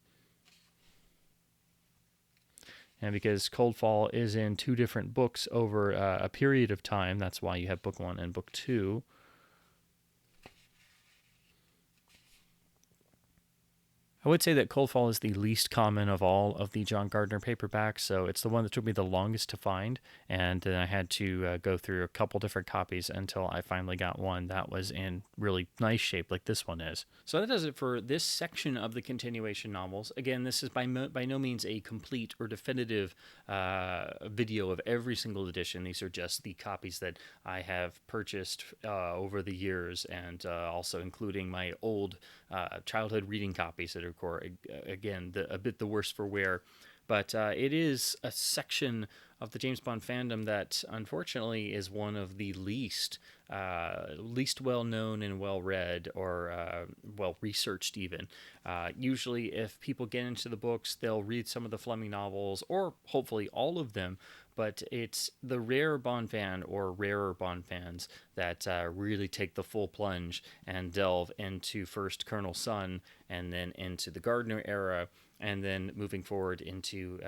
And because ColdFall is in 2 different books over a period of time, that's why you have book 1 and book 2. I would say that ColdFall is the least common of all of the John Gardner paperbacks, so it's the one that took me the longest to find, and then I had to go through a couple different copies until I finally got one that was in really nice shape like this one is. So that does it for this section of the continuation novels. Again, this is by no means a complete or definitive video of every single edition. These are just the copies that I have purchased over the years, and also including my old childhood reading copies that are, again, a bit the worse for wear. But it is a section of the James Bond fandom that, unfortunately, is one of the least well-known and well-read or well-researched even. Usually, if people get into the books, they'll read some of the Fleming novels, or hopefully all of them, but it's the rare Bond fan or rarer Bond fans that really take the full plunge and delve into first Colonel Sun and then into the Gardner era, and then moving forward into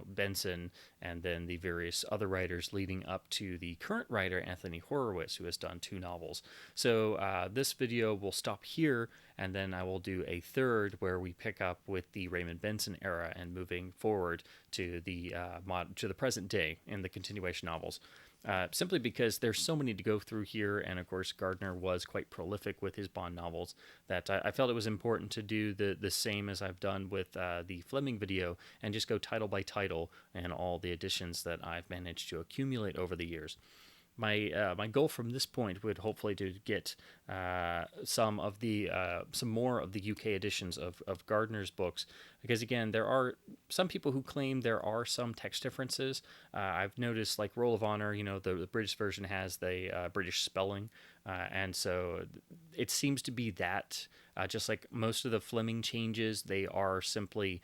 Benson, and then the various other writers leading up to the current writer Anthony Horowitz, who has done 2 novels. So this video will stop here, and then I will do a third where we pick up with the Raymond Benson era and moving forward to the present day in the continuation novels. Simply because there's so many to go through here, and of course Gardner was quite prolific with his Bond novels, that I felt it was important to do the same as I've done with the Fleming video, and just go title by title and all the editions that I've managed to accumulate over the years. My goal from this point would hopefully to get some more of the UK editions of Gardner's books, because again, there are some people who claim there are some text differences. I've noticed, like Roll of Honor, the British version has the British spelling, and so it seems to be that. Just like most of the Fleming changes, they are simply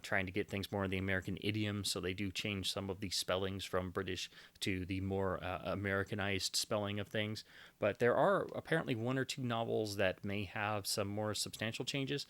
trying to get things more in the American idiom, so they do change some of the spellings from British to the more Americanized spelling of things. But there are apparently 1 or 2 novels that may have some more substantial changes.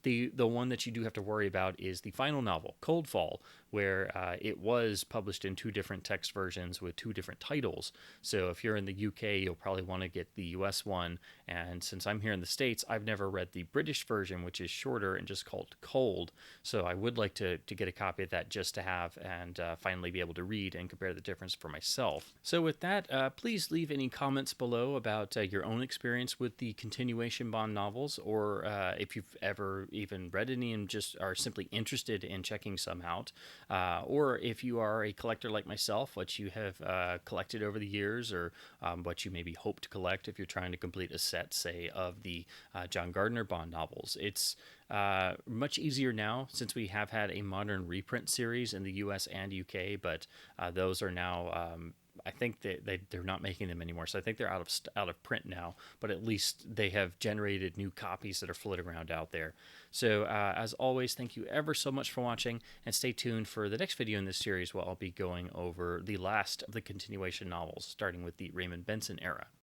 The one that you do have to worry about is the final novel, ColdFall, where it was published in 2 different text versions with 2 different titles. So if you're in the UK, you'll probably want to get the US one. And since I'm here in the States, I've never read the British version, which is shorter and just called Cold. So I would like to get a copy of that just to have, and finally be able to read and compare the difference for myself. So with that, please leave any comments below about your own experience with the continuation Bond novels, or if you've ever even read any and just are simply interested in checking some out, or if you are a collector like myself, what you have collected over the years, or what you maybe hope to collect if you're trying to complete a set, say, of the John Gardner Bond novels. It's much easier now since we have had a modern reprint series in the US and UK, but those are now I think they're not making them anymore, so I think they're out of print now. But at least they have generated new copies that are floating around out there. So as always, thank you ever so much for watching, and stay tuned for the next video in this series, where I'll be going over the last of the continuation novels, starting with the Raymond Benson era.